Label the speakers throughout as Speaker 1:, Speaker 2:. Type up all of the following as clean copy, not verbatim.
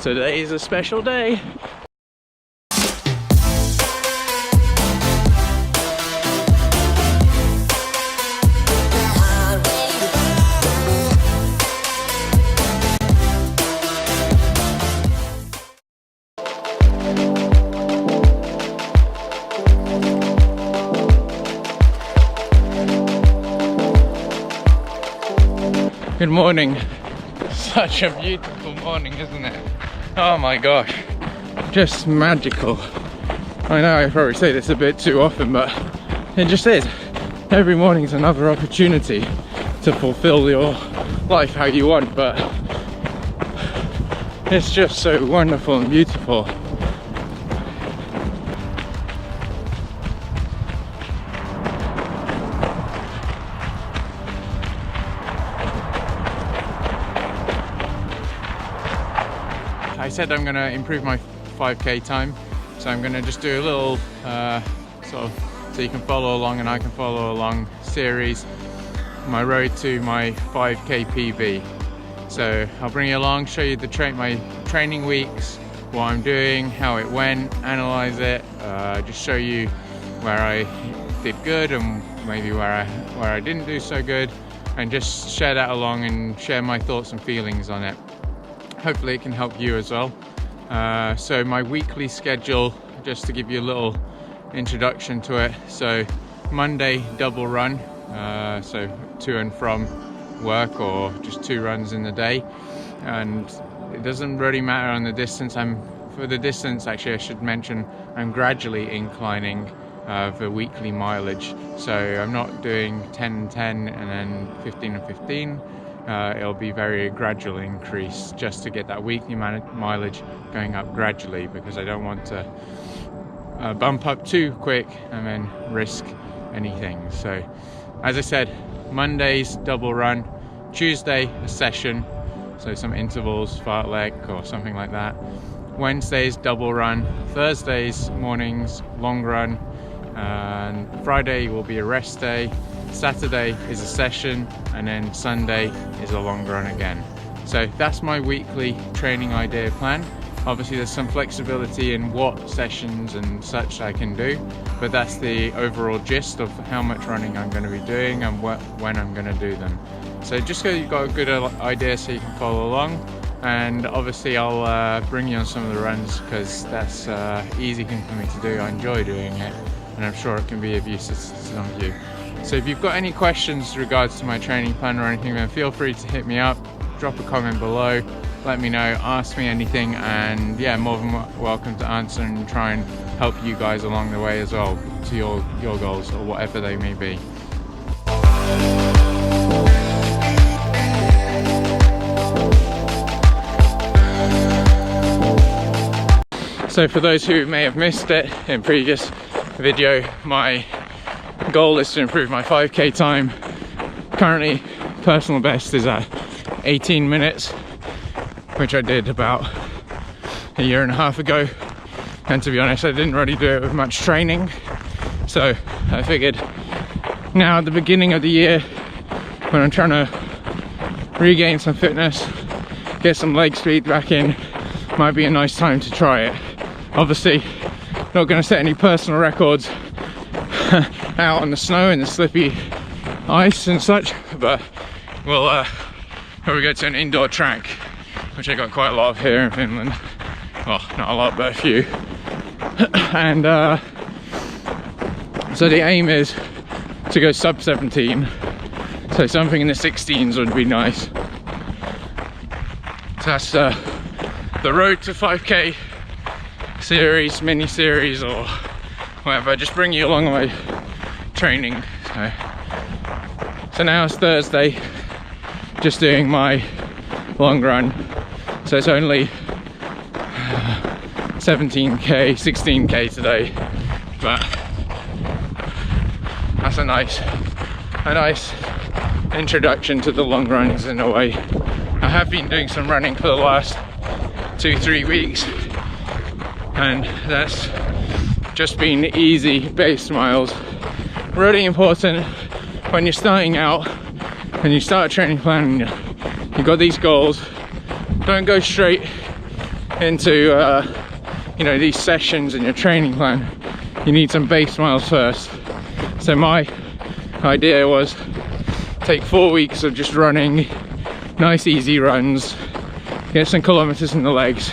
Speaker 1: Today is a special day. Good morning. Such a beautiful morning, isn't it? Oh my gosh, just magical. I know I probably say this a bit too often, but it just is. Every morning is another opportunity to fulfill your life how you want, but it's just so wonderful and beautiful. I said I'm going to improve my 5k time, so I'm going to just do a little sort of, so you can follow along and I can follow along, series, my road to my 5k PB. So I'll bring you along, show you my training weeks, what I'm doing, how it went, analyze it, just show you where I did good and maybe where I didn't do so good, and just share that along and share my thoughts and feelings on it. Hopefully it can help you as well. So my weekly schedule, just to give you a little introduction to it. So Monday, double run, so to and from work, or just 2 runs in the day. And it doesn't really matter on the distance. For the distance, actually I should mention, I'm gradually inclining the weekly mileage. So I'm not doing 10 and 10 and then 15 and 15. It'll be very gradual increase, just to get that weekly mileage going up gradually, because I don't want to bump up too quick and then risk anything. So as I said, Mondays double run, Tuesday a session, so some intervals, fartlek or something like that. Wednesdays double run, Thursdays mornings long run, and Friday will be a rest day. Saturday is a session, and then Sunday is a long run again. So that's my weekly training idea plan. Obviously there's some flexibility in what sessions and such I can do, but that's the overall gist of how much running I'm going to be doing and when I'm going to do them. So just so you've got a good idea so you can follow along, and obviously I'll bring you on some of the runs, because that's easy thing for me to do. I enjoy doing it, and I'm sure it can be of use to some of you. So if you've got any questions regards to my training plan or anything, then feel free to hit me up, drop a comment below, let me know, ask me anything, and yeah, more than welcome to answer and try and help you guys along the way as well to your goals, or whatever they may be. So for those who may have missed it in previous video, my goal is to improve my 5k time. Currently personal best is at 18 minutes, which I did about a year and a half ago, and to be honest I didn't really do it with much training, so I figured now at the beginning of the year, when I'm trying to regain some fitness, get some leg speed back in, might be a nice time to try it. Obviously not going to set any personal records out on the snow and the slippy ice and such, but we'll probably go to an indoor track, which I got quite a lot of here in Finland. Well, not a lot, but a few. And so the aim is to go sub 17, so something in the 16s would be nice. So that's the road to 5k series, mini series, or whatever. Just bring you along my training. So now it's Thursday, just doing my long run, so it's only 17k, 16k today, but that's a nice introduction to the long runs in a way. I have been doing some running for the last 2-3 weeks, and that's just been easy base miles. Really important when you're starting out and you start a training plan and you've got these goals. Don't go straight into you know, these sessions in your training plan, you need some base miles first. So my idea was take 4 weeks of just running nice easy runs, get some kilometers in the legs,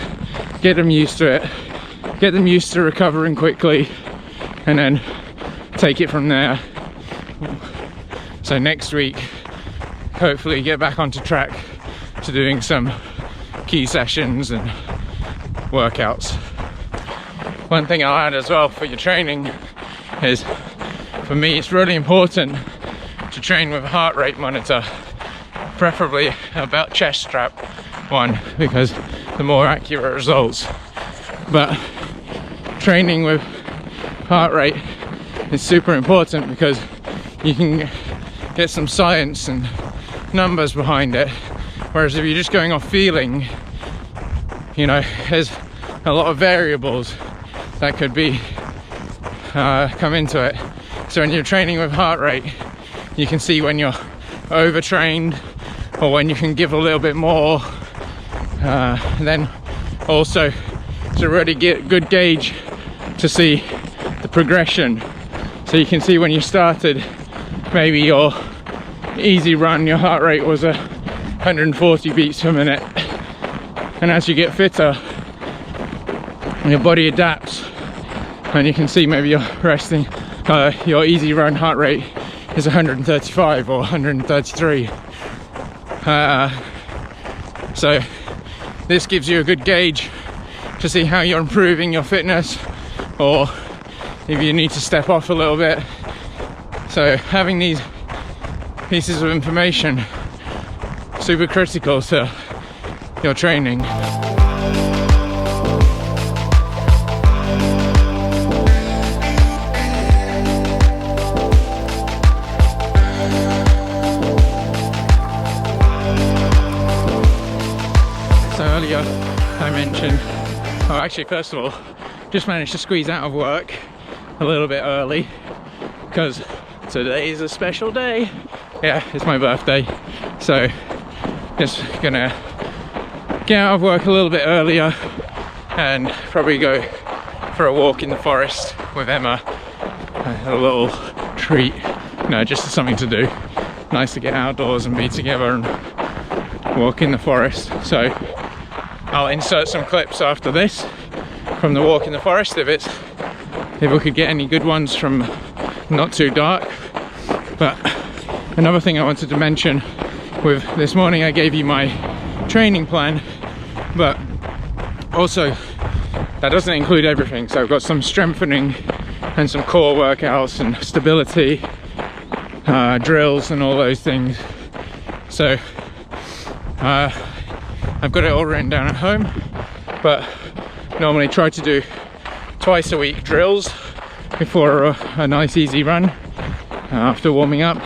Speaker 1: get them used to it, get them used to recovering quickly, and then take it from there. So next week, hopefully get back onto track to doing some key sessions and workouts. One thing I'll add as well for your training is, for me, it's really important to train with a heart rate monitor, preferably a belt chest strap one, because the more accurate results. But training with heart rate is super important because you can get some science and numbers behind it, whereas if you're just going off feeling, you know, there's a lot of variables that could be come into it. So when you're training with heart rate, you can see when you're overtrained or when you can give a little bit more. Then also it's a really good gauge to see the progression. So you can see when you started, maybe your easy run, your heart rate was 140 beats per minute, and as you get fitter, your body adapts, and you can see maybe you're resting, your easy run heart rate is 135 or 133. So this gives you a good gauge to see how you're improving your fitness, or if you need to step off a little bit. So having these pieces of information, super critical to your training. So earlier I mentioned, oh actually first of all, just managed to squeeze out of work a little bit early because today is a special day. Yeah, it's my birthday, so just gonna get out of work a little bit earlier and probably go for a walk in the forest with Emma. A little treat, you know, just something to do. Nice to get outdoors and be together and walk in the forest. So I'll insert some clips after this from the walk in the forest if we could get any good ones from not too dark. But another thing I wanted to mention, with this morning I gave you my training plan, but also that doesn't include everything. So I've got some strengthening and some core workouts and stability drills and all those things. So I've got it all written down at home, but normally try to do twice a week drills before a nice easy run after warming up,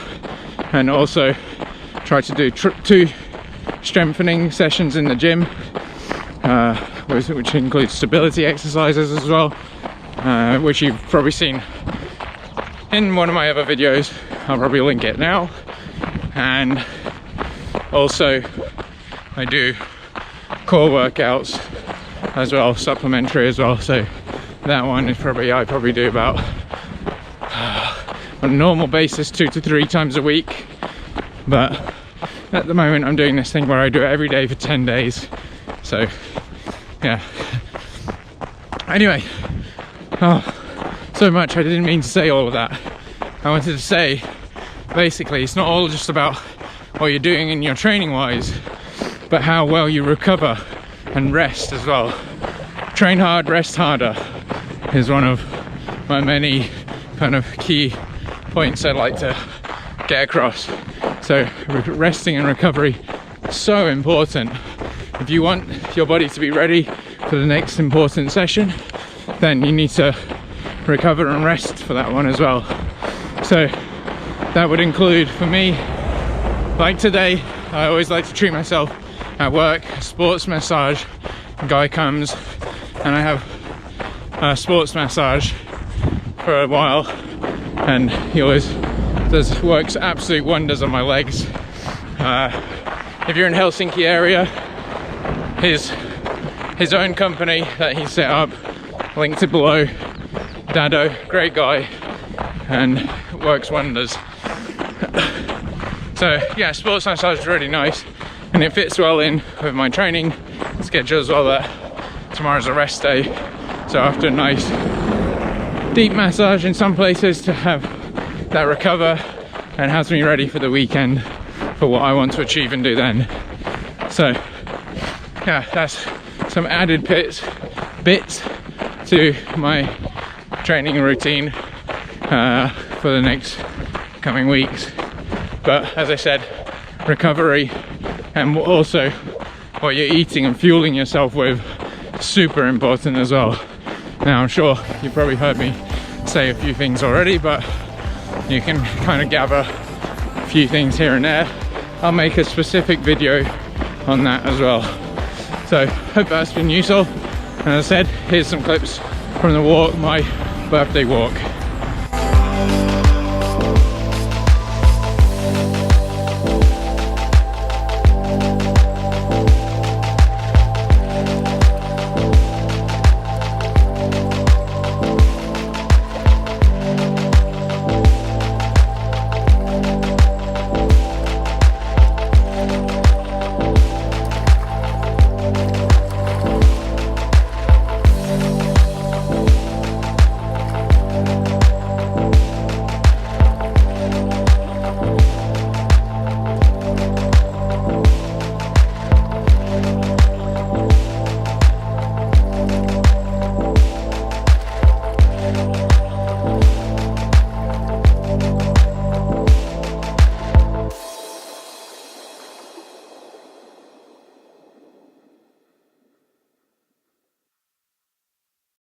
Speaker 1: and also try to do 2 strengthening sessions in the gym, which includes stability exercises as well, which you've probably seen in one of my other videos. I'll probably link it now. And also I do core workouts as well, supplementary as well. So that one is I probably do about on a normal basis 2 to 3 times a week, but at the moment I'm doing this thing where I do it every day for 10 days. So yeah, anyway, so much I didn't mean to say all of that. I wanted to say basically it's not all just about what you're doing in your training wise, but how well you recover and rest as well. Train hard, rest harder is one of my many kind of key points I'd like to get across. So resting and recovery is so important. If you want your body to be ready for the next important session, then you need to recover and rest for that one as well. So that would include, for me, like today, I always like to treat myself at work, sports massage. A guy comes and I have a sports massage for a while, and he always works absolute wonders on my legs. If you're in Helsinki area, his his own company that he set up, linked it below. Dado, great guy, and works wonders. So yeah, sports massage is really nice, and it fits well in with my training schedule as well, that tomorrow's a rest day. So after a nice deep massage in some places, to have that recover and has me ready for the weekend for what I want to achieve and do then. So yeah, that's some added bits to my training routine for the next coming weeks. But as I said, recovery and also what you're eating and fueling yourself with, super important as well. Now I'm sure you've probably heard me say a few things already, but you can kind of gather a few things here and there. I'll make a specific video on that as well. So hope that's been useful. And as I said, here's some clips from the walk, my birthday walk.